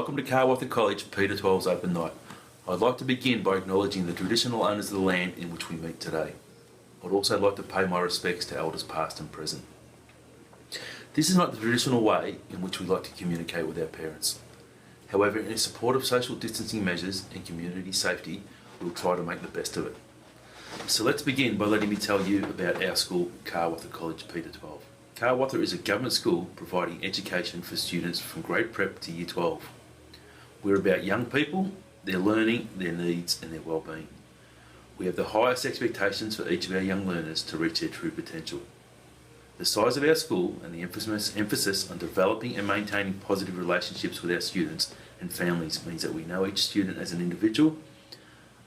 Welcome to Carwatha College Peter 12's Open Night. I'd like to begin by acknowledging the traditional owners of the land in which we meet today. I'd also like to pay my respects to elders past and present. This is not the traditional way in which we like to communicate with our parents. However, in support of social distancing measures and community safety, we'll try to make the best of it. So let's begin by letting me tell you about our school, Carwatha College Peter 12. Carwatha is a government school providing education for students from grade prep to year 12. We're about young people, their learning, their needs and their well-being. We have the highest expectations for each of our young learners to reach their true potential. The size of our school and the emphasis on developing and maintaining positive relationships with our students and families means that we know each student as an individual,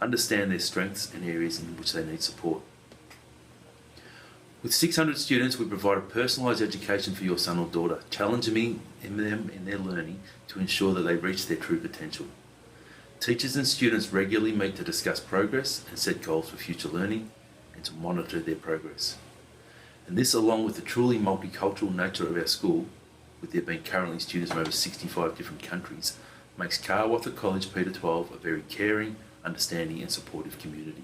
understand their strengths and areas in which they need support. With 600 students, we provide a personalised education for your son or daughter, challenging them in their learning to ensure that they reach their true potential. Teachers and students regularly meet to discuss progress and set goals for future learning and to monitor their progress. And this, along with the truly multicultural nature of our school, with there being currently students from over 65 different countries, makes Carwatha College Peter 12 a very caring, understanding and supportive community.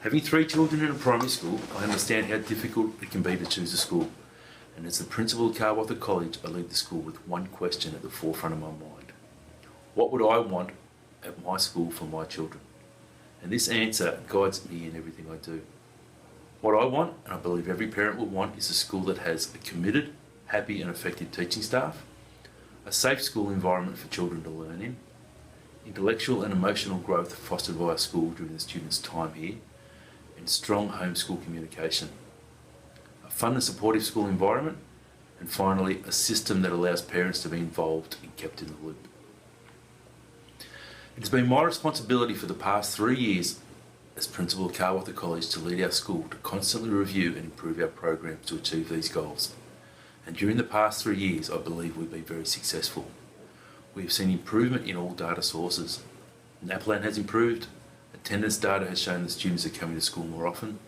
Having 3 children in a primary school, I understand how difficult it can be to choose a school. And as the principal of Carwatha College, I leave the school with one question at the forefront of my mind. What would I want at my school for my children? And this answer guides me in everything I do. What I want, and I believe every parent will want, is a school that has a committed, happy and effective teaching staff, a safe school environment for children to learn in, intellectual and emotional growth fostered by a school during the students' time here, and strong homeschool communication, a fun and supportive school environment, and finally a system that allows parents to be involved and kept in the loop. It has been my responsibility for the past 3 years as principal of Carwatha College to lead our school to constantly review and improve our programs to achieve these goals. And during the past 3 years, I believe we've been very successful. We have seen improvement in all data sources. NAPLAN has improved, attendance data has shown that students are coming to school more often,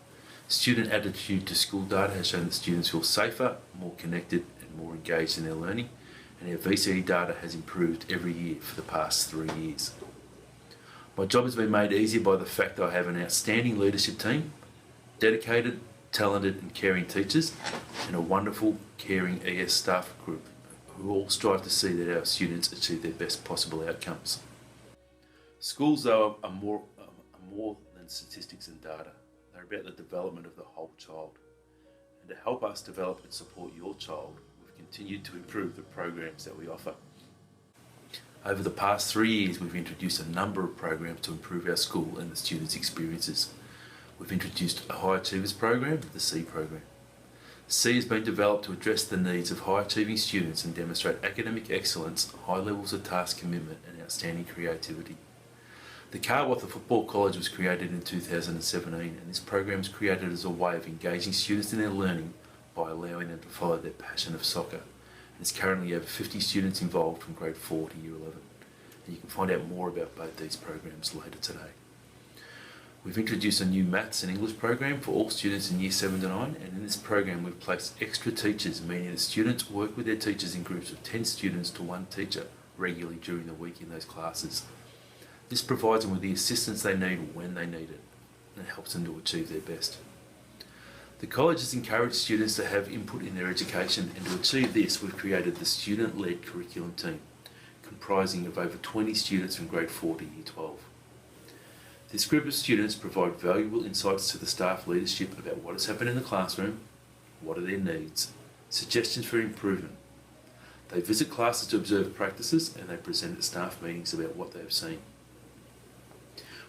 student attitude to school data has shown that students feel safer, more connected and more engaged in their learning, and our VCE data has improved every year for the past 3 years. My job has been made easier by the fact that I have an outstanding leadership team, dedicated, talented and caring teachers, and a wonderful, caring ES staff group who all strive to see that our students achieve their best possible outcomes. Schools, though, are more than statistics and data. They're about the development of the whole child. And to help us develop and support your child, we've continued to improve the programs that we offer. Over the past 3 years, we've introduced a number of programs to improve our school and the students' experiences. We've introduced a High Achievers program, the C program. C has been developed to address the needs of high achieving students and demonstrate academic excellence, high levels of task commitment and outstanding creativity. The Carwatha Football College was created in 2017 and this program is created as a way of engaging students in their learning by allowing them to follow their passion of soccer. There's currently over 50 students involved from grade 4 to year 11 and you can find out more about both these programs later today. We've introduced a new Maths and English program for all students in year 7 to 9 and in this program we've placed extra teachers, meaning that students work with their teachers in groups of 10 students to 1 teacher regularly during the week in those classes. This provides them with the assistance they need when they need it and helps them to achieve their best. The college has encouraged students to have input in their education and to achieve this we've created the student-led curriculum team comprising of over 20 students from grade 4 to year 12. This group of students provide valuable insights to the staff leadership about what has happened in the classroom, what are their needs, suggestions for improvement. They visit classes to observe practices and they present at staff meetings about what they have seen.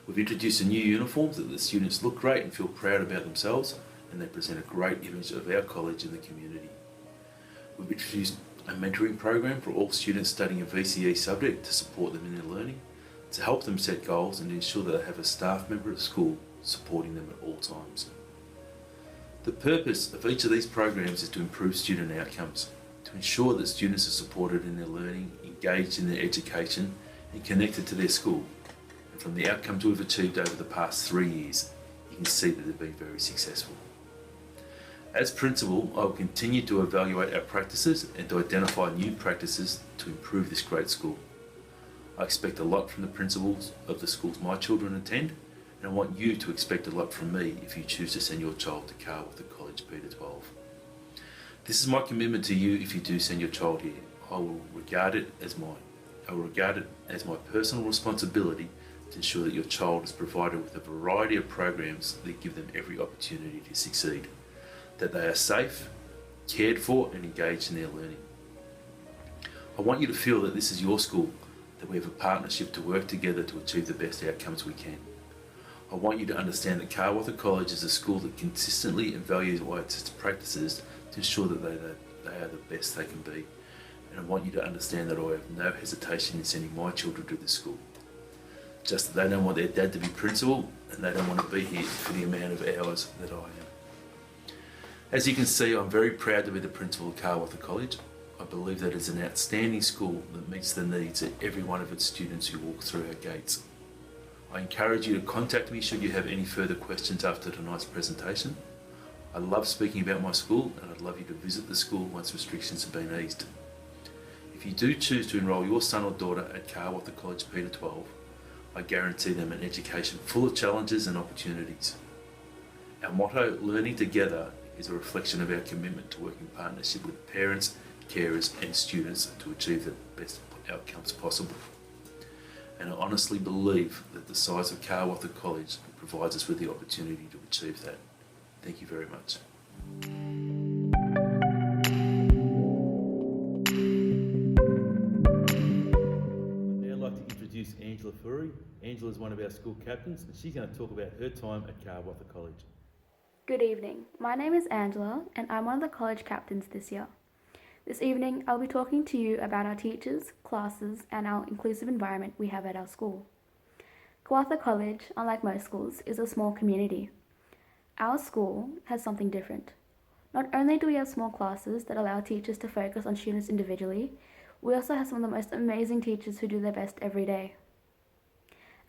We've introduced a new uniform so that the students look great and feel proud about themselves and they present a great image of our college in the community. We've introduced a mentoring program for all students studying a VCE subject to support them in their learning, to help them set goals and ensure that they have a staff member at school supporting them at all times. The purpose of each of these programs is to improve student outcomes, to ensure that students are supported in their learning, engaged in their education and connected to their school. And from the outcomes we've achieved over the past 3 years, you can see that they've been very successful. As principal, I will continue to evaluate our practices and to identify new practices to improve this great school. I expect a lot from the principals of the schools my children attend, and I want you to expect a lot from me if you choose to send your child to Carwatha College P12. This is my commitment to you if you do send your child here. I will regard it as my personal responsibility to ensure that your child is provided with a variety of programs that give them every opportunity to succeed, that they are safe, cared for and engaged in their learning. I want you to feel that this is your school, that we have a partnership to work together to achieve the best outcomes we can. I want you to understand that Carwatha College is a school that consistently evaluates its practices to ensure that they are the best they can be. And I want you to understand that I have no hesitation in sending my children to this school. Just that they don't want their dad to be principal and they don't want to be here for the amount of hours that I am. As you can see, I'm very proud to be the principal of Carwatha College. I believe that it's an outstanding school that meets the needs of every one of its students who walk through our gates. I encourage you to contact me should you have any further questions after tonight's presentation. I love speaking about my school and I'd love you to visit the school once restrictions have been eased. If you do choose to enrol your son or daughter at Carwatha College P12, I guarantee them an education full of challenges and opportunities. Our motto, Learning Together, is a reflection of our commitment to work in partnership with parents, carers and students to achieve the best outcomes possible. And I honestly believe that the size of Carwatha College provides us with the opportunity to achieve that. Thank you very much. I'd now like to introduce Angela Furey. Angela is one of our school captains and she's going to talk about her time at Carwatha College. Good evening. My name is Angela and I'm one of the college captains this year. This evening, I'll be talking to you about our teachers, classes, and our inclusive environment we have at our school. Carwatha College, unlike most schools, is a small community. Our school has something different. Not only do we have small classes that allow teachers to focus on students individually, we also have some of the most amazing teachers who do their best every day.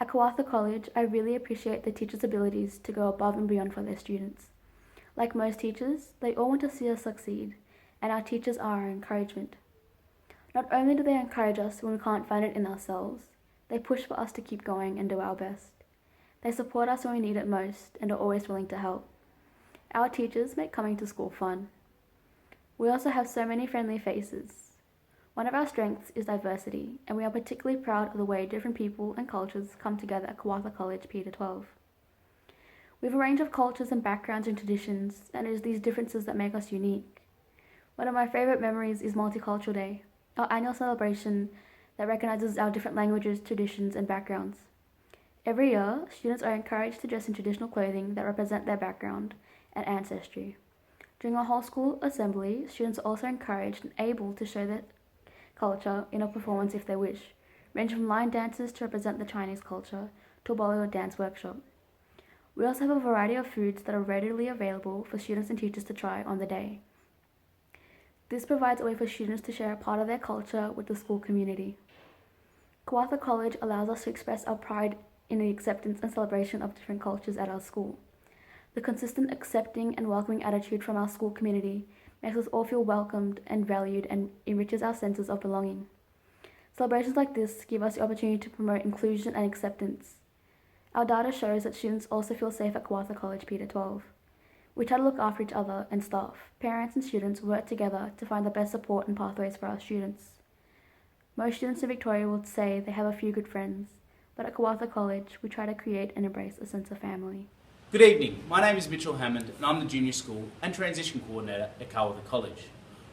At Carwatha College, I really appreciate the teachers' abilities to go above and beyond for their students. Like most teachers, they all want to see us succeed, and our teachers are our encouragement. Not only do they encourage us when we can't find it in ourselves, they push for us to keep going and do our best. They support us when we need it most and are always willing to help. Our teachers make coming to school fun. We also have so many friendly faces. One of our strengths is diversity, and we are particularly proud of the way different people and cultures come together at Carwatha College P12. We have a range of cultures and backgrounds and traditions, and it is these differences that make us unique. One of my favourite memories is Multicultural Day, our annual celebration that recognises our different languages, traditions and backgrounds. Every year, students are encouraged to dress in traditional clothing that represent their background and ancestry. During our whole school assembly, students are also encouraged and able to show their culture in a performance if they wish, ranging from line dances to represent the Chinese culture to a Bollywood dance workshop. We also have a variety of foods that are readily available for students and teachers to try on the day. This provides a way for students to share a part of their culture with the school community. Carwatha College allows us to express our pride in the acceptance and celebration of different cultures at our school. The consistent accepting and welcoming attitude from our school community makes us all feel welcomed and valued and enriches our senses of belonging. Celebrations like this give us the opportunity to promote inclusion and acceptance. Our data shows that students also feel safe at Carwatha College P12. We try to look after each other and staff. Parents and students work together to find the best support and pathways for our students. Most students in Victoria will say they have a few good friends, but at Carwatha College, we try to create and embrace a sense of family. Good evening, my name is Mitchell Hammond and I'm the Junior School and Transition Coordinator at Carwatha College.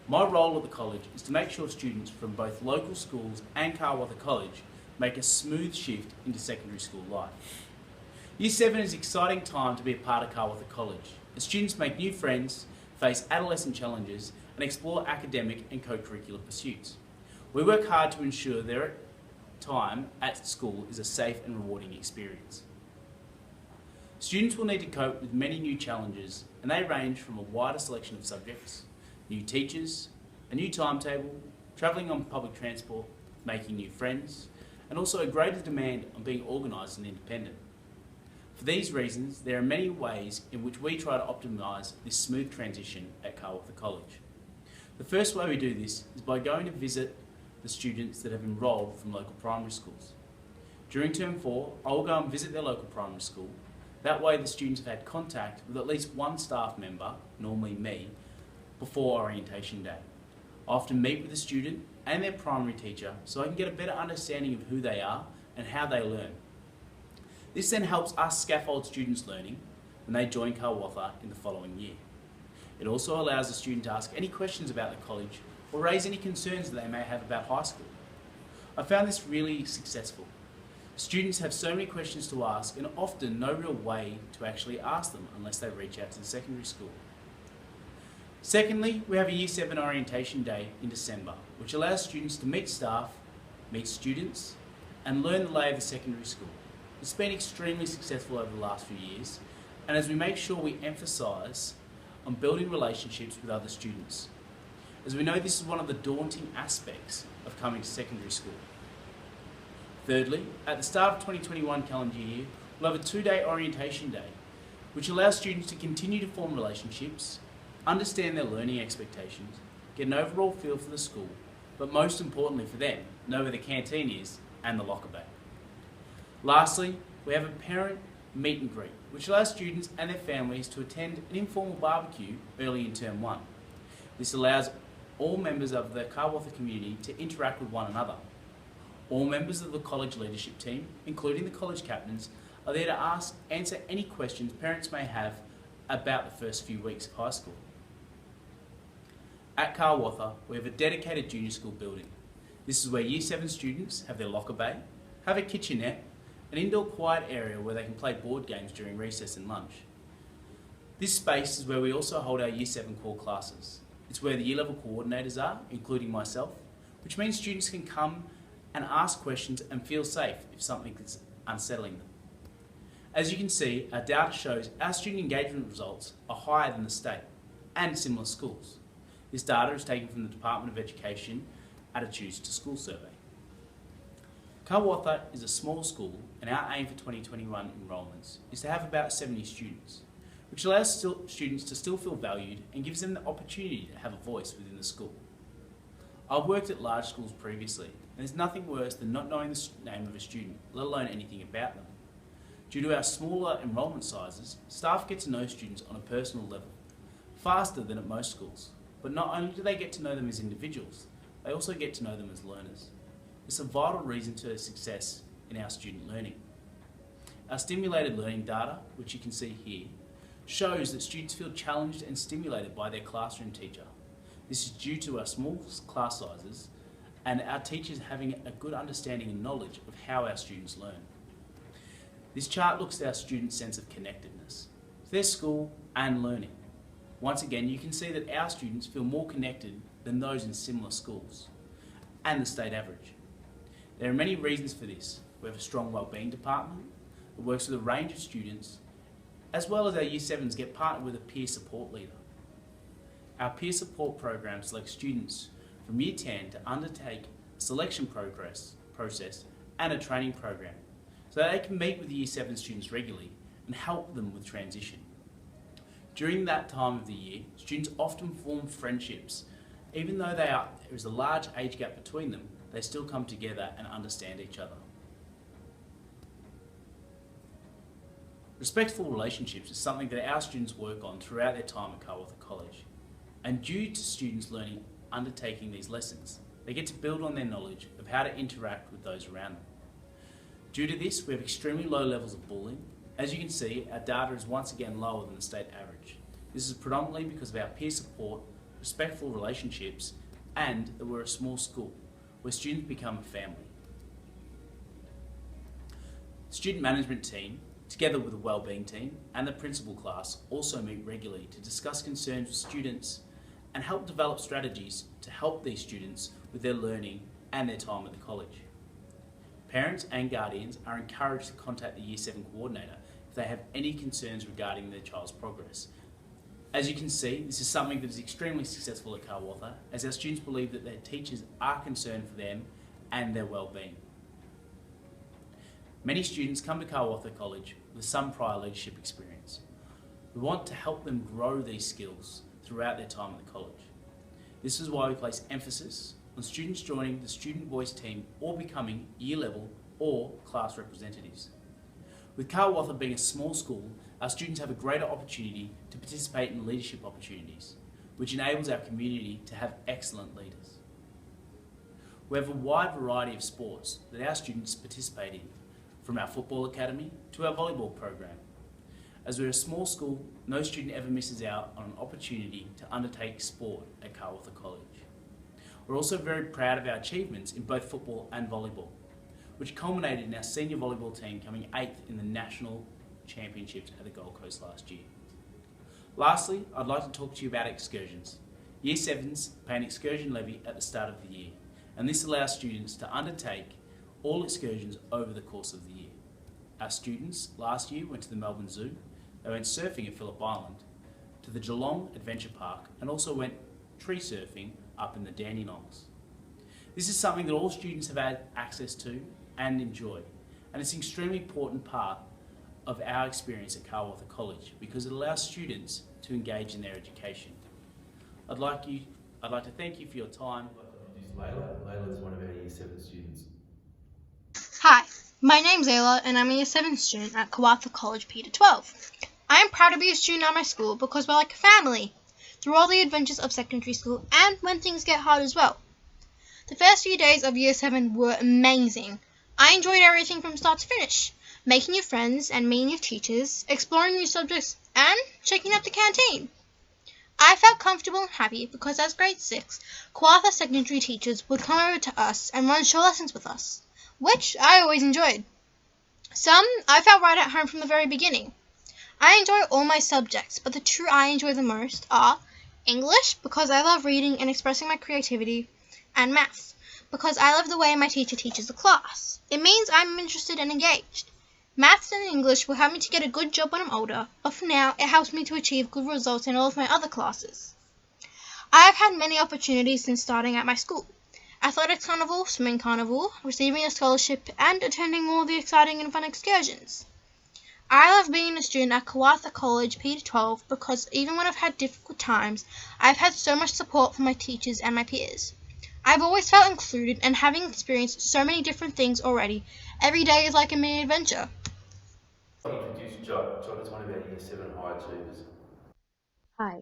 My role at the college is to make sure students from both local schools and Carwatha College make a smooth shift into secondary school life. Year 7 is an exciting time to be a part of Carwatha College, as students make new friends, face adolescent challenges and explore academic and co-curricular pursuits. We work hard to ensure their time at school is a safe and rewarding experience. Students will need to cope with many new challenges, and they range from a wider selection of subjects, new teachers, a new timetable, travelling on public transport, making new friends, and also a greater demand on being organised and independent. For these reasons, there are many ways in which we try to optimise this smooth transition at Carwatha College. The first way we do this is by going to visit the students that have enrolled from local primary schools. During Term 4, I will go and visit their local primary school. That way the students have had contact with at least one staff member, normally me, before orientation day. I often meet with the student and their primary teacher so I can get a better understanding of who they are and how they learn. This then helps us scaffold students' learning when they join Carwatha in the following year. It also allows the student to ask any questions about the college or raise any concerns that they may have about high school. I found this really successful. Students have so many questions to ask and often no real way to actually ask them unless they reach out to the secondary school. Secondly, we have a Year 7 orientation day in December, which allows students to meet staff, meet students, and learn the lay of the secondary school. It's been extremely successful over the last few years, and as we make sure we emphasise on building relationships with other students, as we know this is one of the daunting aspects of coming to secondary school. Thirdly, at the start of 2021 calendar year, we'll have a 2-day orientation day, which allows students to continue to form relationships, understand their learning expectations, get an overall feel for the school, but most importantly for them, know where the canteen is and the locker bay. Lastly, we have a parent meet and greet, which allows students and their families to attend an informal barbecue early in Term 1. This allows all members of the Carwatha community to interact with one another. All members of the college leadership team, including the college captains, are there to answer any questions parents may have about the first few weeks of high school. At Carwatha, we have a dedicated junior school building. This is where Year 7 students have their locker bay, have a kitchenette, an indoor quiet area where they can play board games during recess and lunch. This space is where we also hold our Year 7 core classes. It's where the year level coordinators are, including myself, which means students can come and ask questions and feel safe if something is unsettling them. As you can see, our data shows our student engagement results are higher than the state and similar schools. This data is taken from the Department of Education Attitudes to School Survey. Carwatha is a small school and our aim for 2021 enrolments is to have about 70 students, which allows students to still feel valued and gives them the opportunity to have a voice within the school. I've worked at large schools previously, and there's nothing worse than not knowing the name of a student, let alone anything about them. Due to our smaller enrolment sizes, staff get to know students on a personal level, faster than at most schools. But not only do they get to know them as individuals, they also get to know them as learners. It's a vital reason to success in our student learning. Our stimulated learning data, which you can see here, shows that students feel challenged and stimulated by their classroom teacher. This is due to our small class sizes and our teachers having a good understanding and knowledge of how our students learn. This chart looks at our students' sense of connectedness to their school and learning. Once again, you can see that our students feel more connected than those in similar schools and the state average. There are many reasons for this. We have a strong wellbeing department that works with a range of students, as well as our Year 7s get partnered with a peer support leader. Our peer support program selects students from Year 10 to undertake a selection process and a training program so that they can meet with the Year 7 students regularly and help them with transition. During that time of the year, students often form friendships. Even though there is a large age gap between them, they still come together and understand each other. Respectful relationships is something that our students work on throughout their time at Carwatha College. And due to students undertaking these lessons, they get to build on their knowledge of how to interact with those around them. Due to this, we have extremely low levels of bullying. As you can see, our data is once again lower than the state average. This is predominantly because of our peer support, respectful relationships, and that we're a small school where students become a family. The student management team, together with the wellbeing team and the principal class, also meet regularly to discuss concerns with students and help develop strategies to help these students with their learning and their time at the college. Parents and guardians are encouraged to contact the Year 7 coordinator if they have any concerns regarding their child's progress. As you can see, this is something that is extremely successful at Carwatha, as our students believe that their teachers are concerned for them and their well-being. Many students come to Carwatha College with some prior leadership experience. We want to help them grow these skills throughout their time at the college. This is why we place emphasis on students joining the student voice team or becoming year level or class representatives. With Carwatha being a small school, our students have a greater opportunity to participate in leadership opportunities, which enables our community to have excellent leaders. We have a wide variety of sports that our students participate in, from our football academy to our volleyball program. As we're a small school, no student ever misses out on an opportunity to undertake sport at Carwatha College. We're also very proud of our achievements in both football and volleyball, which culminated in our senior volleyball team coming 8th in the national championships at the Gold Coast last year. Lastly, I'd like to talk to you about excursions. Year 7s pay an excursion levy at the start of the year, and this allows students to undertake all excursions over the course of the year. Our students last year went to the Melbourne Zoo, they went surfing at Phillip Island, to the Geelong Adventure Park, and also went tree surfing up in the Dandenongs. This is something that all students have had access to and enjoy, and it's an extremely important part of our experience at Carwatha College because it allows students to engage in their education. I'd like to thank you for your time. Layla is one of our Year 7 students. Hi, my name's Ayla and I'm a Year 7 student at Carwatha College P to 12. I am proud to be a student at my school because we're like a family, through all the adventures of secondary school and when things get hard as well. The first few days of Year 7 were amazing. I enjoyed everything from start to finish, making new friends and meeting new teachers, exploring new subjects, and checking out the canteen. I felt comfortable and happy because as grade 6, Carwatha secondary teachers would come over to us and run short lessons with us, which I always enjoyed. Some I felt right at home from the very beginning. I enjoy all my subjects, but the two I enjoy the most are English, because I love reading and expressing my creativity, and maths, because I love the way my teacher teaches the class. It means I'm interested and engaged. Maths and English will help me to get a good job when I'm older, but for now it helps me to achieve good results in all of my other classes. I have had many opportunities since starting at my school. Athletics carnival, swimming carnival, receiving a scholarship, and attending all the exciting and fun excursions. I love being a student at Carwatha College P to 12 because even when I've had difficult times, I've had so much support from my teachers and my peers. I've always felt included, and having experienced so many different things already, every day is like a mini adventure. Introduce Jot. Jot is one of our Year 7 high achievers. Hi,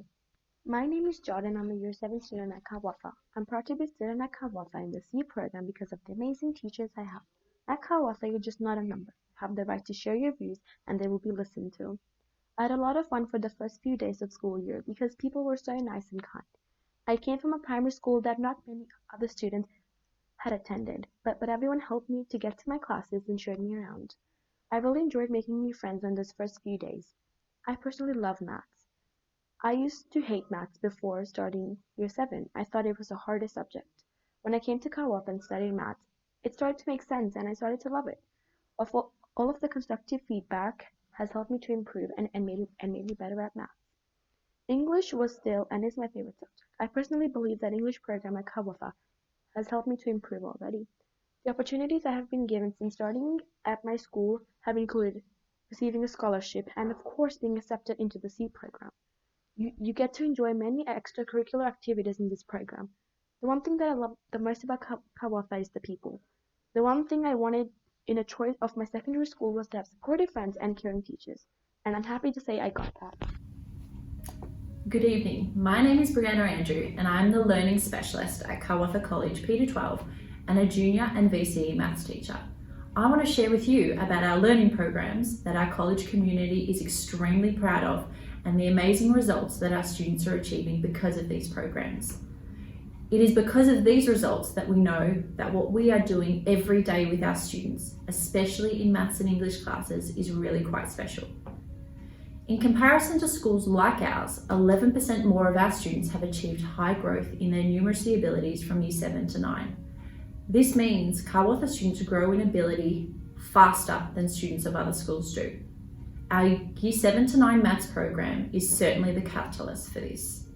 my name is Jod and I'm a Year 7 student at Carwatha. I'm proud to be a student at Carwatha in the C program because of the amazing teachers I have. At Carwatha, you're just not a number. You have the right to share your views and they will be listened to. I had a lot of fun for the first few days of school year because people were so nice and kind. I came from a primary school that not many other students had attended, but everyone helped me to get to my classes and showed me around. I really enjoyed making new friends on those first few days. I personally love maths. I used to hate maths before starting Year 7. I thought it was the hardest subject. When I came to Carwatha and studied maths, it started to make sense and I started to love it. All of the constructive feedback has helped me to improve and made me better at maths. English was still and is my favorite subject. I personally believe that English program at Carwatha has helped me to improve already. The opportunities I have been given since starting at my school have included receiving a scholarship and of course being accepted into the C program. You get to enjoy many extracurricular activities in this program. The one thing that I love the most about Carwatha is the people. The one thing I wanted in a choice of my secondary school was to have supportive friends and caring teachers, and I'm happy to say I got that. Good evening, my name is Brianna Andrew and I'm the Learning Specialist at Carwatha College P to 12 and a Junior and VCE Maths teacher. I want to share with you about our learning programs that our college community is extremely proud of and the amazing results that our students are achieving because of these programs. It is because of these results that we know that what we are doing every day with our students, especially in maths and English classes, is really quite special. In comparison to schools like ours, 11% more of our students have achieved high growth in their numeracy abilities from Year 7 to 9. This means Carwatha students grow in ability faster than students of other schools do. Our Year 7 to 9 maths program is certainly the catalyst for this.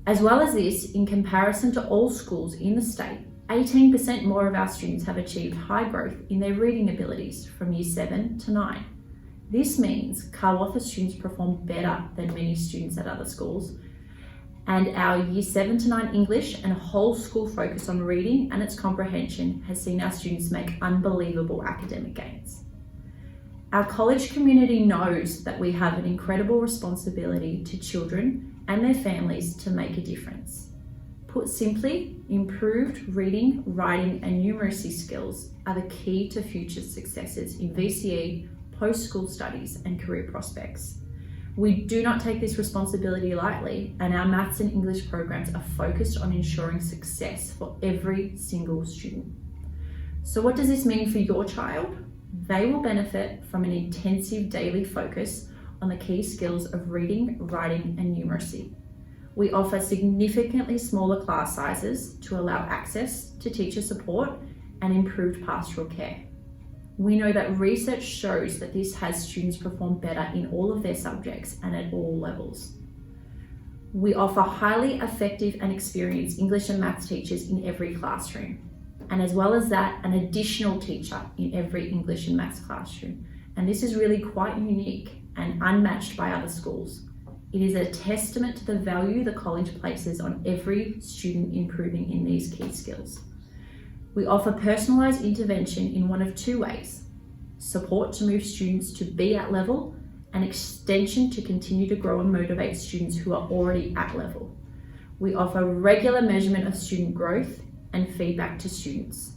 As well as this, in comparison to all schools in the state, 18% more of our students have achieved high growth in their reading abilities from Year 7 to 9. This means Carwatha students perform better than many students at other schools, And our Year 7 to 9 English and whole school focus on reading and its comprehension has seen our students make unbelievable academic gains. Our college community knows that we have an incredible responsibility to children and their families to make a difference. Put simply, improved reading, writing and numeracy skills are the key to future successes in VCE, post-school studies and career prospects. We do not take this responsibility lightly, and our maths and English programs are focused on ensuring success for every single student. So what does this mean for your child? They will benefit from an intensive daily focus on the key skills of reading, writing and numeracy. We offer significantly smaller class sizes to allow access to teacher support and improved pastoral care. We know that research shows that this has students perform better in all of their subjects and at all levels. We offer highly effective and experienced English and maths teachers in every classroom. And as well as that, an additional teacher in every English and maths classroom. And this is really quite unique and unmatched by other schools. It is a testament to the value the college places on every student improving in these key skills. We offer personalised intervention in one of two ways: support to move students to be at level and extension to continue to grow and motivate students who are already at level. We offer regular measurement of student growth and feedback to students.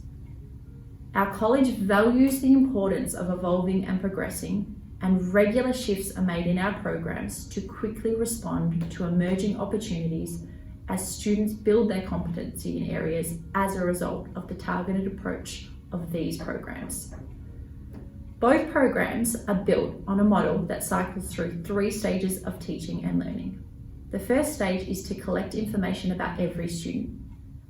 Our college values the importance of evolving and progressing, and regular shifts are made in our programs to quickly respond to emerging opportunities as students build their competency in areas as a result of the targeted approach of these programs. Both programs are built on a model that cycles through 3 stages of teaching and learning. The first stage is to collect information about every student.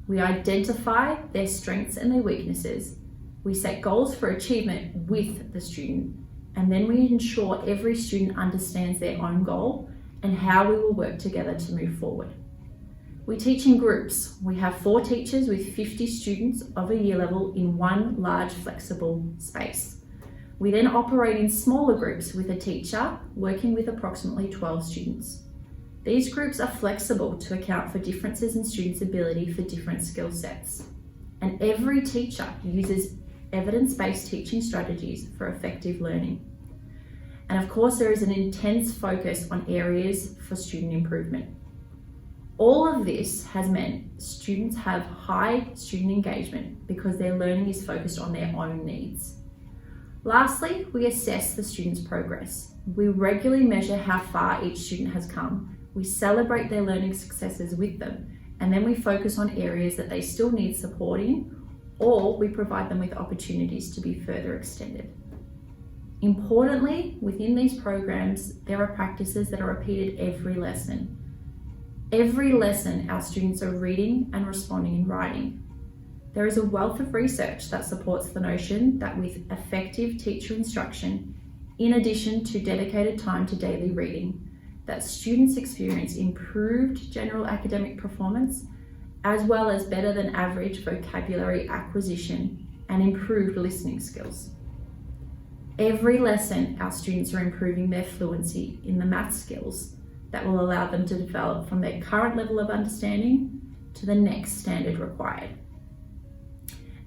We identify their strengths and their weaknesses. We set goals for achievement with the student, and then we ensure every student understands their own goal and how we will work together to move forward. We teach in groups. We have 4 teachers with 50 students of a year level in one large flexible space. We then operate in smaller groups with a teacher working with approximately 12 students. These groups are flexible to account for differences in students' ability for different skill sets. And every teacher uses evidence-based teaching strategies for effective learning. And of course, there is an intense focus on areas for student improvement. All of this has meant students have high student engagement because their learning is focused on their own needs. Lastly, we assess the students' progress. We regularly measure how far each student has come. We celebrate their learning successes with them, and then we focus on areas that they still need support in, or we provide them with opportunities to be further extended. Importantly, within these programs, there are practices that are repeated every lesson. Every lesson, our students are reading and responding in writing. There is a wealth of research that supports the notion that with effective teacher instruction, in addition to dedicated time to daily reading, that students experience improved general academic performance, as well as better than average vocabulary acquisition and improved listening skills. Every lesson, our students are improving their fluency in the math skills that will allow them to develop from their current level of understanding to the next standard required.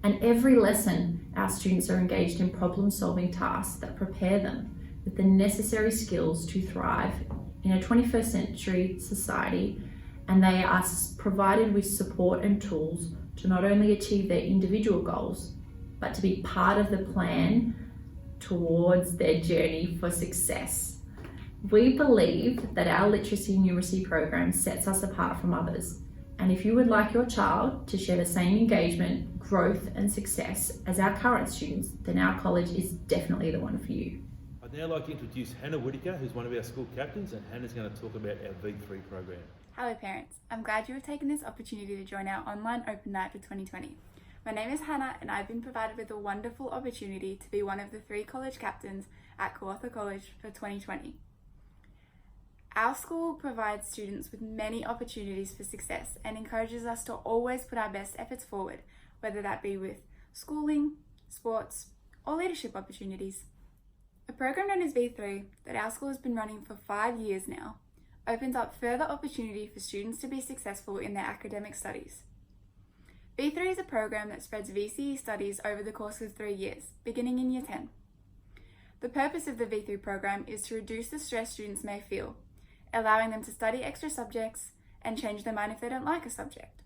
And every lesson, our students are engaged in problem-solving tasks that prepare them with the necessary skills to thrive in a 21st century society, and they are provided with support and tools to not only achieve their individual goals, but to be part of the plan towards their journey for success. We believe that our literacy and numeracy program sets us apart from others. And if you would like your child to share the same engagement, growth and success as our current students, then our college is definitely the one for you. I'd now like to introduce Hannah Whitaker, who's one of our school captains, and Hannah's going to talk about our V3 program. Hello parents, I'm glad you have taken this opportunity to join our online open night for 2020. My name is Hannah and I've been provided with a wonderful opportunity to be one of the 3 college captains at Carwatha College for 2020. Our school provides students with many opportunities for success and encourages us to always put our best efforts forward, whether that be with schooling, sports, or leadership opportunities. A program known as V3 that our school has been running for 5 years now opens up further opportunity for students to be successful in their academic studies. V3 is a program that spreads VCE studies over the course of 3 years, beginning in Year 10. The purpose of the V3 program is to reduce the stress students may feel, allowing them to study extra subjects and change their mind if they don't like a subject,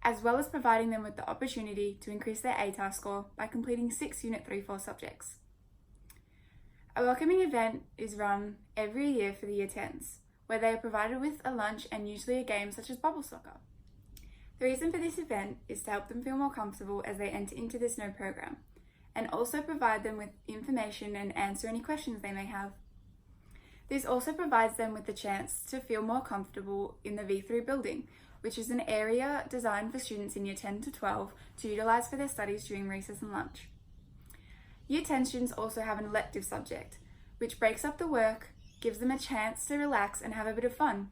as well as providing them with the opportunity to increase their ATAR score by completing 6 Unit 3-4 subjects. A welcoming event is run every year for the Year 10s, where they are provided with a lunch and usually a game such as bubble soccer. The reason for this event is to help them feel more comfortable as they enter into the SNOW program, and also provide them with information and answer any questions they may have. This also provides them with the chance to feel more comfortable in the V3 building, which is an area designed for students in Year 10 to 12 to utilise for their studies during recess and lunch. Year 10 students also have an elective subject, which breaks up the work, gives them a chance to relax and have a bit of fun,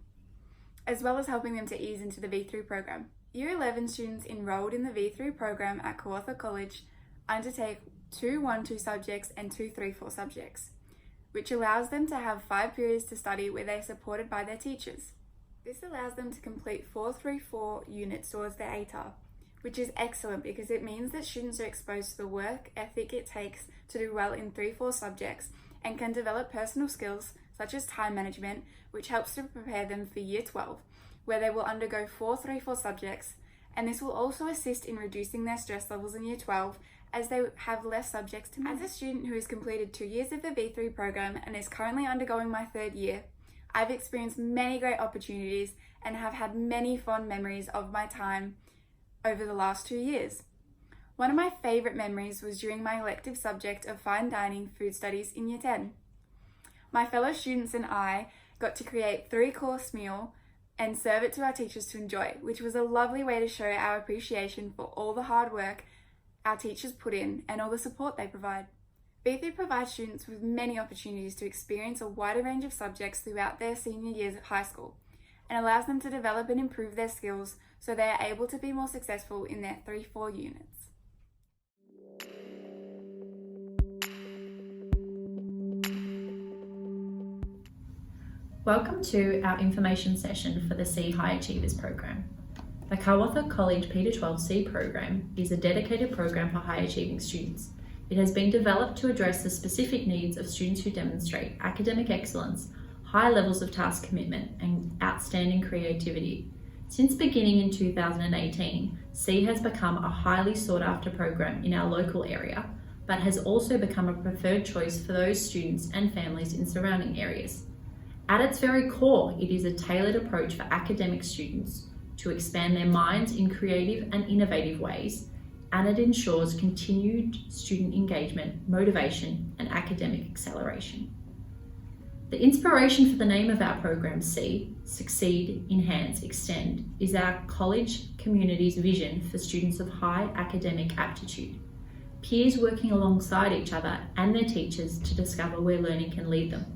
as well as helping them to ease into the V3 program. Year 11 students enrolled in the V3 program at Carwatha College undertake 2 1-2 subjects and 2 3-4 subjects, which allows them to have 5 periods to study where they are supported by their teachers. This allows them to complete 4 3-4 units towards their ATAR, which is excellent because it means that students are exposed to the work ethic it takes to do well in 3-4 subjects and can develop personal skills such as time management, which helps to prepare them for Year 12, where they will undergo 4 3-4 subjects, and this will also assist in reducing their stress levels in Year 12 as they have less subjects to manage. As a student who has completed 2 years of the V3 program and is currently undergoing my 3rd year, I've experienced many great opportunities and have had many fond memories of my time over the last 2 years. One of my favourite memories was during my elective subject of Fine Dining Food Studies in Year 10. My fellow students and I got to create 3-course meal and serve it to our teachers to enjoy, which was a lovely way to show our appreciation for all the hard work our teachers put in and all the support they provide. V3 provides students with many opportunities to experience a wider range of subjects throughout their senior years of high school and allows them to develop and improve their skills so they are able to be more successful in their 3-4 units. Welcome to our information session for the C High Achievers program. The Carwatha College P12C program is a dedicated program for high achieving students. It has been developed to address the specific needs of students who demonstrate academic excellence, high levels of task commitment, and outstanding creativity. Since beginning in 2018, C has become a highly sought after program in our local area, but has also become a preferred choice for those students and families in surrounding areas. At its very core, it is a tailored approach for academic students to expand their minds in creative and innovative ways, and it ensures continued student engagement, motivation, and academic acceleration. The inspiration for the name of our program, C, Succeed, Enhance, Extend, is our college community's vision for students of high academic aptitude, peers working alongside each other and their teachers to discover where learning can lead them.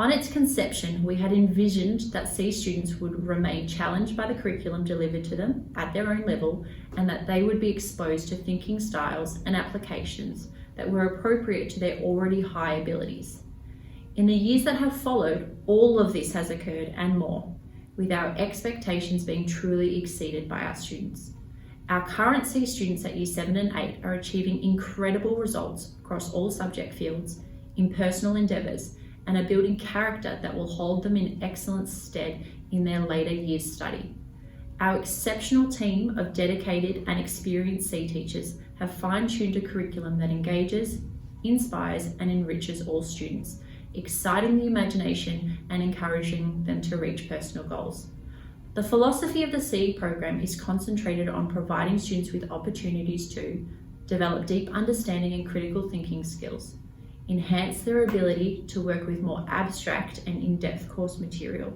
On its conception, we had envisioned that C students would remain challenged by the curriculum delivered to them at their own level, and that they would be exposed to thinking styles and applications that were appropriate to their already high abilities. In the years that have followed, all of this has occurred and more, with our expectations being truly exceeded by our students. Our current C students at Year 7 and 8 are achieving incredible results across all subject fields, in personal endeavours, and are building character that will hold them in excellent stead in their later years study. Our exceptional team of dedicated and experienced C teachers have fine-tuned a curriculum that engages, inspires, and enriches all students, exciting the imagination and encouraging them to reach personal goals. The philosophy of the C program is concentrated on providing students with opportunities to develop deep understanding and critical thinking skills, enhance their ability to work with more abstract and in-depth course material,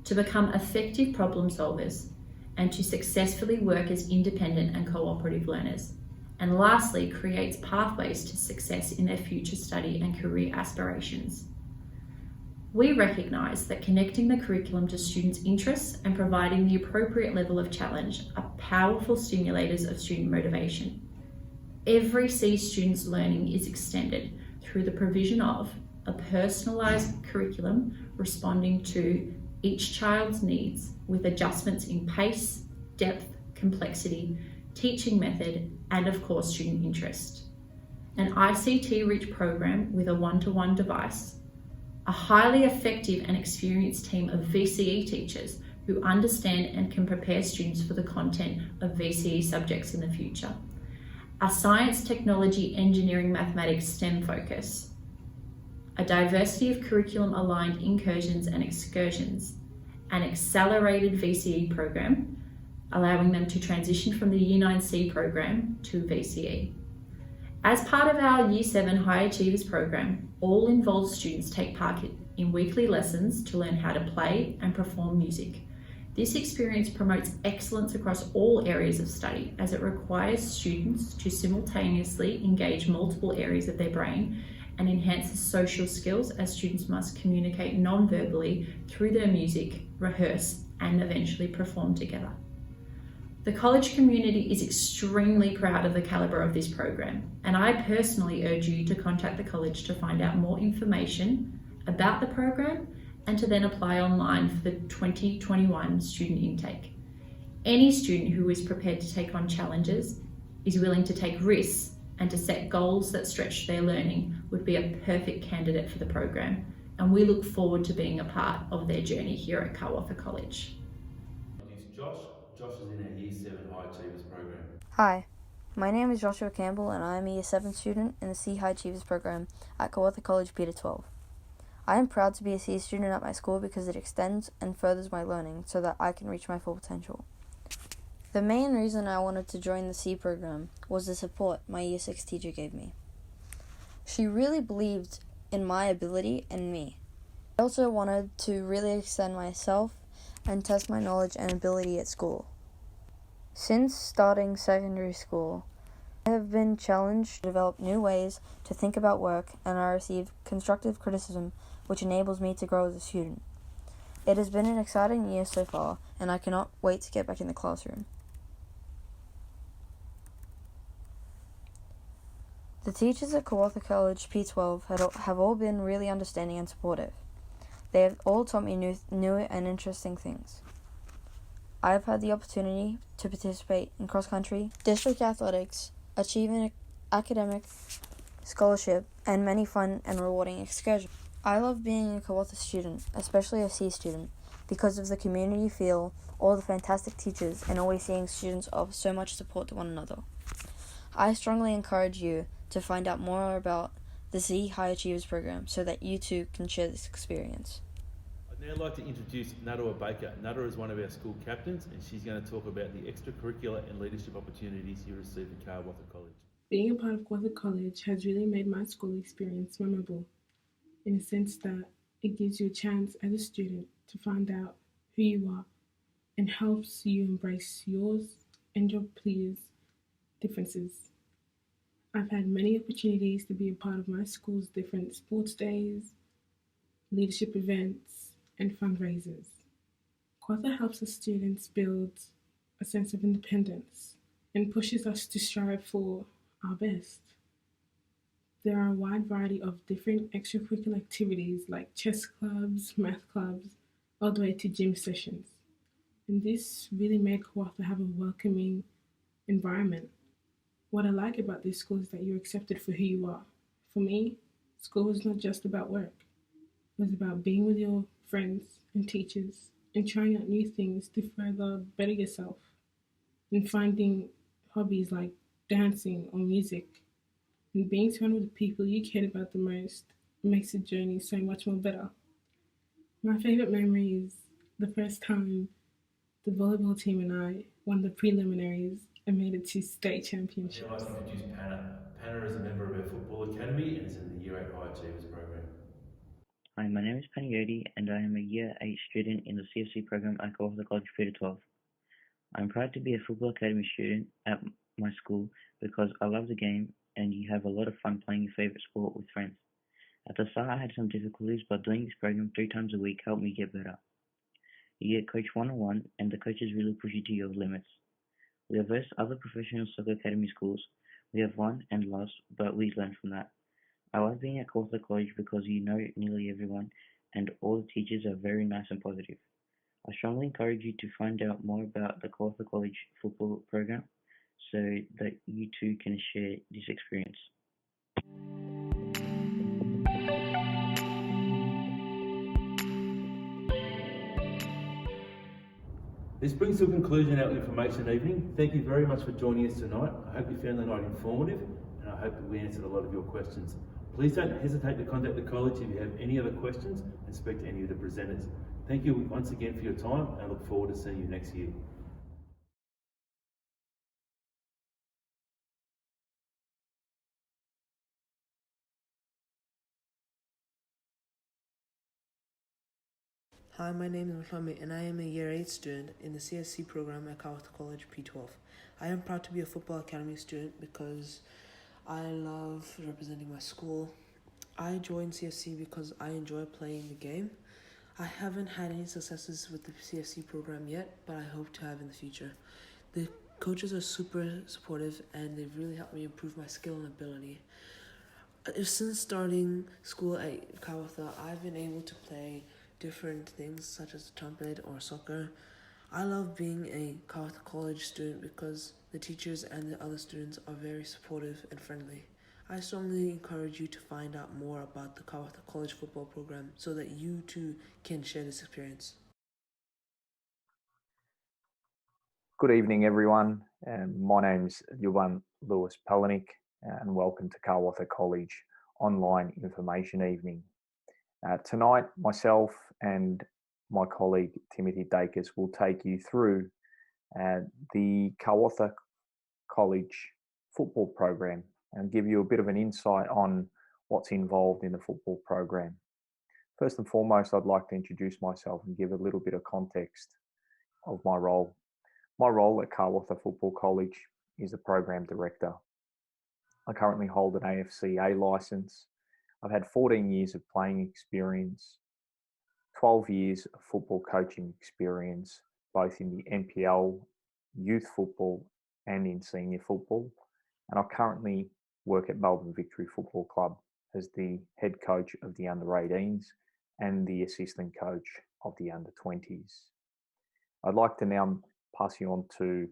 to become effective problem solvers, and to successfully work as independent and cooperative learners. And lastly, creates pathways to success in their future study and career aspirations. We recognise that connecting the curriculum to students' interests and providing the appropriate level of challenge are powerful stimulators of student motivation. Every C student's learning is extended through the provision of a personalised curriculum responding to each child's needs with adjustments in pace, depth, complexity, teaching method, and of course student interest. An ICT-rich program with a one-to-one device, a highly effective and experienced team of VCE teachers who understand and can prepare students for the content of VCE subjects in the future, a science, technology, engineering, mathematics, STEM focus, a diversity of curriculum aligned incursions and excursions, an accelerated VCE program, allowing them to transition from the Year 9C program to VCE. As part of our Year 7 High Achievers program, all involved students take part in weekly lessons to learn how to play and perform music. This experience promotes excellence across all areas of study as it requires students to simultaneously engage multiple areas of their brain and enhances social skills as students must communicate non-verbally through their music, rehearse, and eventually perform together. The college community is extremely proud of the calibre of this program, and I personally urge you to contact the college to find out more information about the program and to then apply online for the 2021 student intake. Any student who is prepared to take on challenges, is willing to take risks, and to set goals that stretch their learning would be a perfect candidate for the program, and we look forward to being a part of their journey here at Carwatha College. Introduce Josh. Josh is in our Year 7 High Achievers program. Hi, my name is Joshua Campbell and I am a Year 7 student in the C High Achievers program at Carwatha College Peter 12. I am proud to be a C student at my school because it extends and furthers my learning so that I can reach my full potential. The main reason I wanted to join the C program was the support my Year 6 teacher gave me. She really believed in my ability and me. I also wanted to really extend myself and test my knowledge and ability at school. Since starting secondary school, I have been challenged to develop new ways to think about work, and I received constructive criticism which enables me to grow as a student. It has been an exciting year so far, and I cannot wait to get back in the classroom. The teachers at Carwatha College P12 have all been really understanding and supportive. They have all taught me new and interesting things. I have had the opportunity to participate in cross-country, district athletics, achieve an academic scholarship, and many fun and rewarding excursions. I love being a Carwatha student, especially a C student, because of the community feel, all the fantastic teachers, and always seeing students offer so much support to one another. I strongly encourage you to find out more about the C High Achievers program so that you too can share this experience. I'd now like to introduce Nadua Baker. Nadua is one of our school captains, and she's going to talk about the extracurricular and leadership opportunities you receive at Carwatha College. Being a part of Carwatha College has really made my school experience memorable, in the sense that it gives you a chance as a student to find out who you are and helps you embrace yours and your peers' differences. I've had many opportunities to be a part of my school's different sports days, leadership events, and fundraisers. Carwatha helps us students build a sense of independence and pushes us to strive for our best. There are a wide variety of different extracurricular activities like chess clubs, math clubs, all the way to gym sessions. And this really made Carwatha have a welcoming environment. What I like about this school is that you're accepted for who you are. For me, school was not just about work. It was about being with your friends and teachers and trying out new things to further better yourself and finding hobbies like dancing or music. And being surrounded with the people you cared about the most makes the journey so much more better. My favourite memory is the first time the volleyball team and I won the preliminaries and made it to state championships. I'd like to introduce Panna. Panna is a member of our football academy and is in the Year 8 High Achievers program. Hi, my name is Panayoti and I am a Year 8 student in the CFC program at Carwatha College Peter 12. I'm proud to be a football academy student at my school because I love the game and you have a lot of fun playing your favourite sport with friends. At the start I had some difficulties, but doing this program 3 times a week helped me get better. You get coached one-on-one and the coaches really push you to your limits. We have versed other professional soccer academy schools. We have won and lost, but we learn from that. I like being at Carwatha College because you know nearly everyone and all the teachers are very nice and positive. I strongly encourage you to find out more about the Carwatha College football program so that you too can share this experience. This brings to a conclusion our information evening. Thank you very much for joining us tonight. I hope you found the night informative, and I hope that we answered a lot of your questions. Please don't hesitate to contact the college if you have any other questions and speak to any of the presenters. Thank you once again for your time, and I look forward to seeing you next year. Hi, my name is Mohammed and I am a Year 8 student in the CFC program at Carwatha College P12. I am proud to be a football academy student because I love representing my school. I joined CFC because I enjoy playing the game. I haven't had any successes with the CFC program yet, but I hope to have in the future. The coaches are super supportive and they've really helped me improve my skill and ability. Since starting school at Carwatha, I've been able to play different things such as trumpet or soccer. I love being a Carwatha College student because the teachers and the other students are very supportive and friendly. I strongly encourage you to find out more about the Carwatha College football program so that you too can share this experience. Good evening, everyone. My name's Jovan Lewis Palanik, and welcome to Carwatha College Online Information Evening. Tonight, myself and my colleague Timothy Dacus will take you through the Carwatha College football program and give you a bit of an insight on what's involved in the football program. First and foremost, I'd like to introduce myself and give a little bit of context of my role. My role at Carwatha Football College is the program director. I currently hold an AFCA license. I've had 14 years of playing experience, 12 years of football coaching experience, both in the NPL, youth football, and in senior football. And I currently work at Melbourne Victory Football Club as the head coach of the under-18s and the assistant coach of the under-20s. I'd like to now pass you on to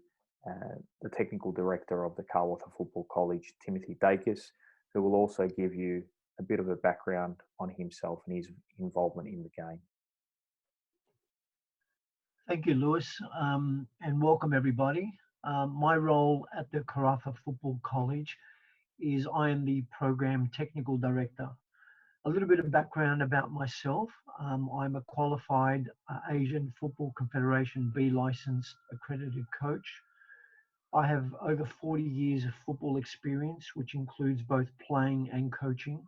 the technical director of the Carwatha Football College, Timothy Dacus, who will also give you a bit of a background on himself and his involvement in the game. Thank you, Lewis, and welcome everybody. My role at the Carwatha Football College is I am the program technical director. A little bit of background about myself. I'm a qualified Asian Football Confederation B licensed accredited coach. I have over 40 years of football experience, which includes both playing and coaching.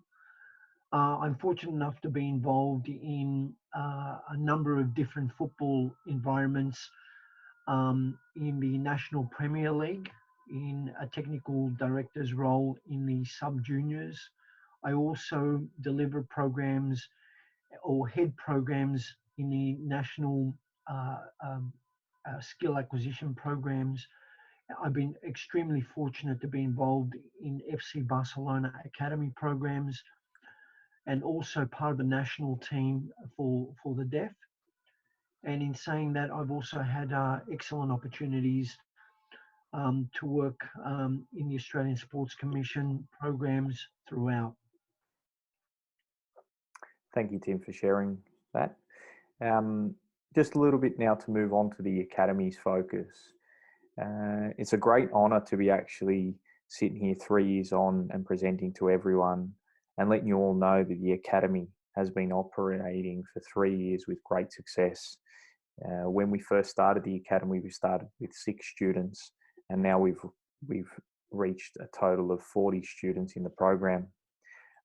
I'm fortunate enough to be involved in a number of different football environments in the National Premier League, in a technical director's role in the sub-juniors. I also deliver programs or head programs in the national skill acquisition programs. I've been extremely fortunate to be involved in FC Barcelona academy programs and also part of the national team for the deaf. And in saying that, I've also had excellent opportunities to work in the Australian Sports Commission programs throughout. Thank you, Tim, for sharing that. Just a little bit now to move on to the Academy's focus. It's a great honour to be actually sitting here 3 years on and presenting to everyone and letting you all know that the Academy has been operating for 3 years with great success. When we first started the Academy, we started with 6 students, and now we've reached a total of 40 students in the program.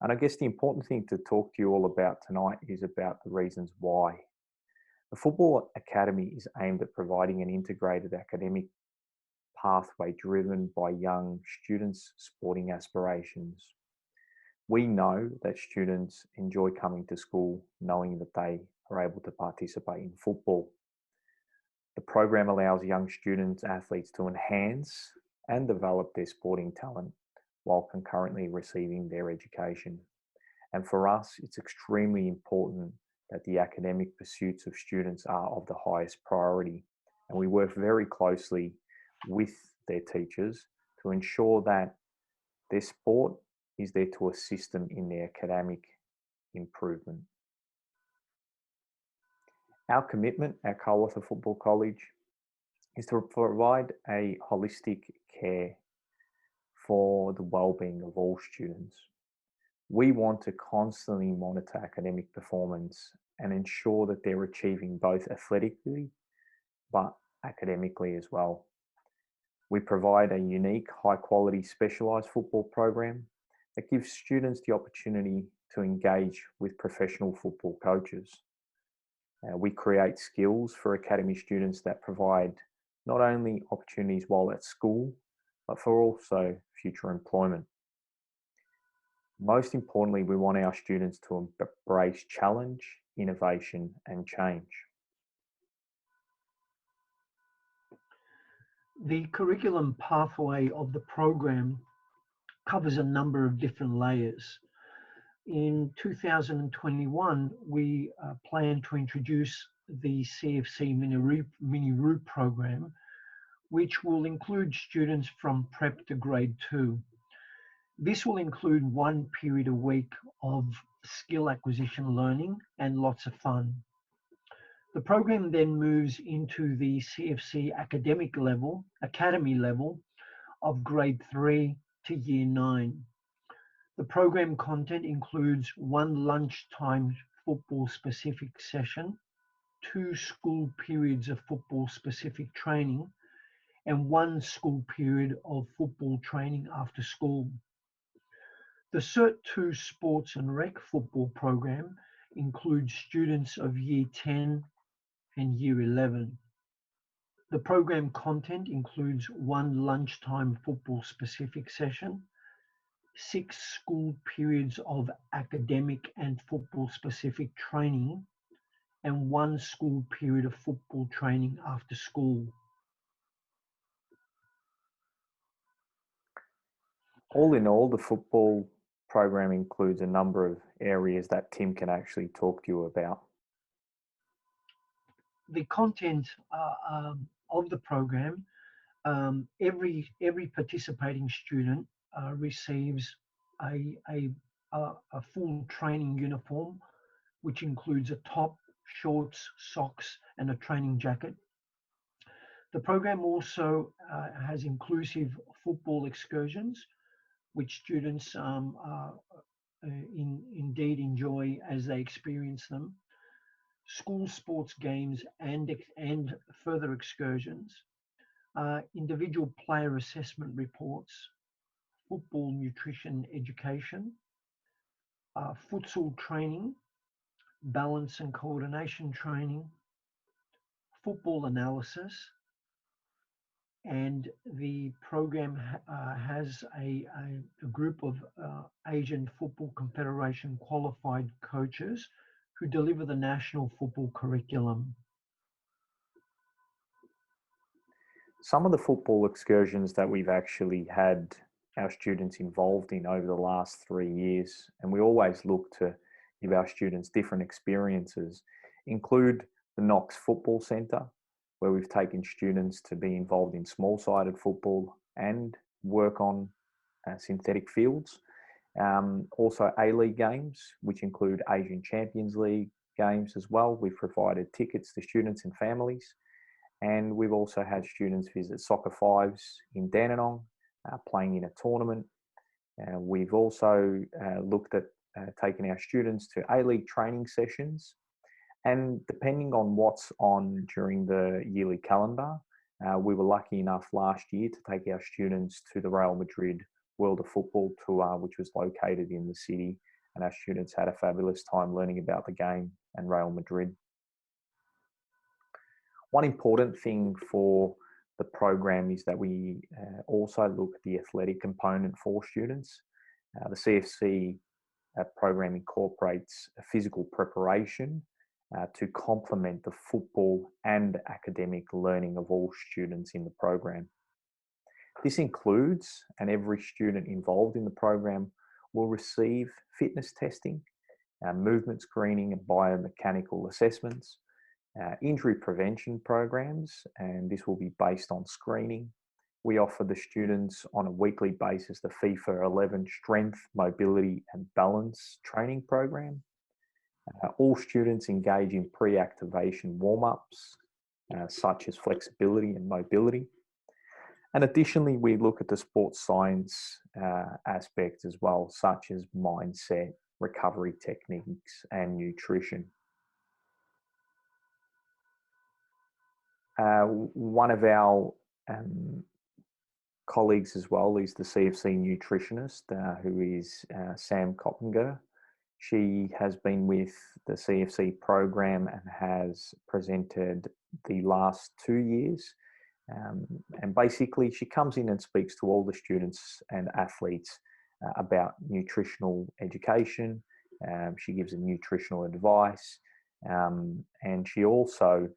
And I guess the important thing to talk to you all about tonight is about the reasons why. The Football Academy is aimed at providing an integrated academic pathway driven by young students' sporting aspirations. We know that students enjoy coming to school knowing that they are able to participate in football. The program allows young students, athletes to enhance and develop their sporting talent while concurrently receiving their education. And for us, it's extremely important that the academic pursuits of students are of the highest priority. And we work very closely with their teachers to ensure that their sport is there to assist them in their academic improvement. Our commitment at Carwatha Football College is to provide a holistic care for the well-being of all students. We want to constantly monitor academic performance and ensure that they're achieving both athletically but academically as well. We provide a unique, high-quality specialised football program that gives students the opportunity to engage with professional football coaches. We create skills for academy students that provide not only opportunities while at school, but for also future employment. Most importantly, we want our students to embrace challenge, innovation, and change. The curriculum pathway of the program covers a number of different layers. In 2021, we plan to introduce the CFC Mini Route program, which will include students from prep to grade 2. This will include 1 period a week of skill acquisition learning and lots of fun. The program then moves into the CFC academy level of grade 3 to year 9. The program content includes 1 lunchtime football specific session, 2 school periods of football specific training, and 1 school period of football training after school. The Cert 2 Sports and Rec football program includes students of Year 10 and Year 11. The program content includes 1 lunchtime football specific session, 6 school periods of academic and football specific training, and 1 school period of football training after school. All in all, the football program includes a number of areas that Tim can actually talk to you about. The content of the program, every participating student receives a full training uniform, which includes a top, shorts, socks, and a training jacket. The program also has inclusive football excursions, which students indeed enjoy as they experience them. School sports games and further excursions, individual player assessment reports, football nutrition education, futsal training, balance and coordination training, football analysis, and the program has a group of Asian Football Confederation qualified coaches who deliver the national football curriculum. Some of the football excursions that we've actually had our students involved in over the last 3 years, and we always look to give our students different experiences, include the Knox Football Centre, where we've taken students to be involved in small-sided football and work on synthetic fields. Also A-League games, which include Asian Champions League games as well. We've provided tickets to students and families. And we've also had students visit Soccer Fives in Dandenong, playing in a tournament. We've also looked at taking our students to A-League training sessions. And depending on what's on during the yearly calendar, we were lucky enough last year to take our students to the Real Madrid World of Football Tour, which was located in the city. And our students had a fabulous time learning about the game and Real Madrid. One important thing for the program is that we also look at the athletic component for students. The CFC program incorporates a physical preparation to complement the football and academic learning of all students in the program. This includes, and every student involved in the program will receive fitness testing movement screening and biomechanical assessments, injury prevention programs, and this will be based on screening. We offer the students on a weekly basis the FIFA 11 strength, mobility and balance training program. All students engage in pre-activation warm-ups, such as flexibility and mobility. And additionally, we look at the sports science aspects as well, such as mindset, recovery techniques, and nutrition. One of our colleagues as well is the CFC Nutritionist, who is Sam Coppinger. She has been with the CFC program and has presented the last 2 years. And basically, she comes in and speaks to all the students and athletes about nutritional education. She gives them nutritional advice, and she also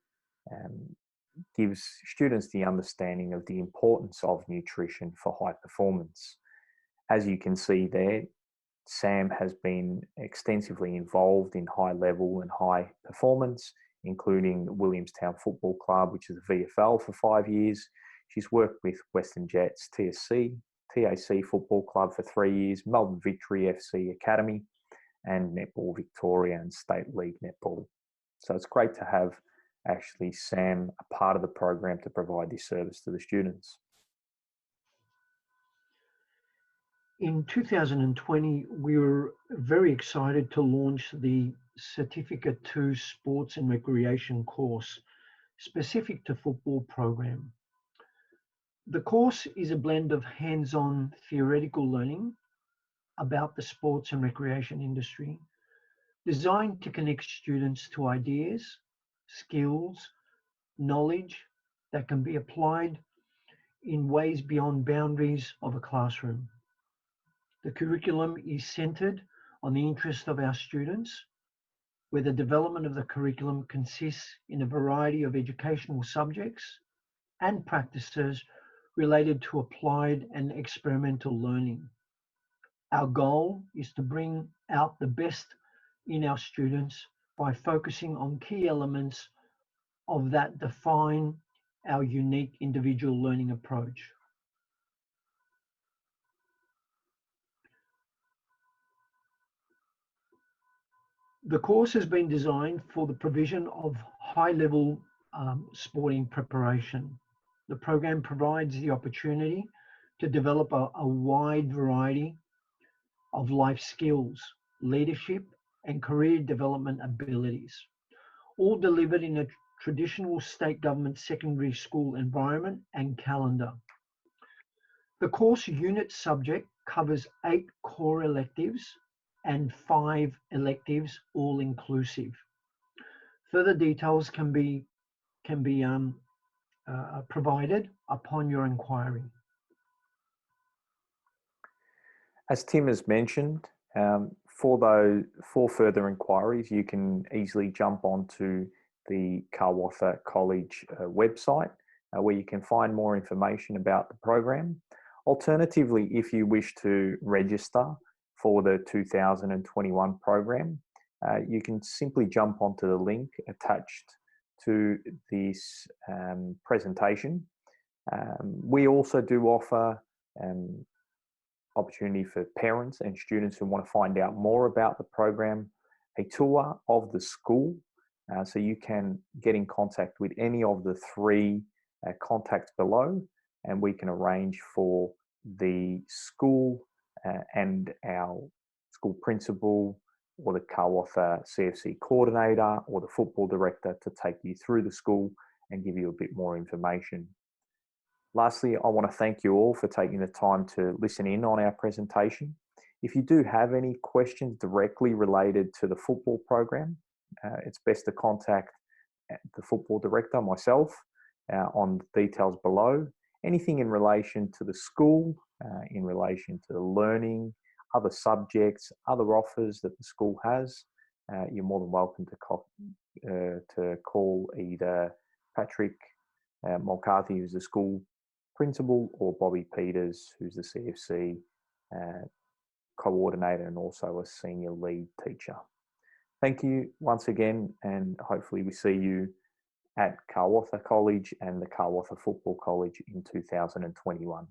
gives students the understanding of the importance of nutrition for high performance. As you can see there, Sam has been extensively involved in high level and high performance, including Williamstown Football Club, which is a VFL, for 5 years. She's worked with Western Jets TSC, TAC Football Club for 3 years, Melbourne Victory FC Academy, and Netball Victoria and State League Netball. So it's great to have actually Sam a part of the program to provide this service to the students. In 2020, we were very excited to launch the Certificate 2 Sports and Recreation course specific to football program. The course is a blend of hands-on theoretical learning about the sports and recreation industry, designed to connect students to ideas, skills, knowledge that can be applied in ways beyond boundaries of a classroom. The curriculum is centered on the interest of our students, where the development of the curriculum consists in a variety of educational subjects and practices related to applied and experimental learning. Our goal is to bring out the best in our students by focusing on key elements of that define our unique individual learning approach. The course has been designed for the provision of high-level sporting preparation. The program provides the opportunity to develop a wide variety of life skills, leadership, and career development abilities, all delivered in a traditional state government secondary school environment and calendar. The course unit subject covers 8 core electives and 5 electives, all inclusive. Further details can be provided upon your inquiry. As Tim has mentioned, for further inquiries, you can easily jump onto the Carwatha College website, where you can find more information about the program. Alternatively, if you wish to register for the 2021 program, you can simply jump onto the link attached to this presentation. We also do offer opportunity for parents and students who want to find out more about the program, a tour of the school. So you can get in contact with any of the 3 contacts below, and we can arrange for the school and our school principal or the Carwatha CFC coordinator or the football director to take you through the school and give you a bit more information. Lastly, I want to thank you all for taking the time to listen in on our presentation. If you do have any questions directly related to the football program, it's best to contact the football director, myself, on the details below. Anything in relation to the school, in relation to the learning, other subjects, other offers that the school has, you're more than welcome to call either Patrick Mulcahy, who's the school principal, or Bobby Peters, who's the CFC coordinator and also a senior lead teacher. Thank you once again, and hopefully we see you at Carwatha College and the Carwatha Football College in 2021.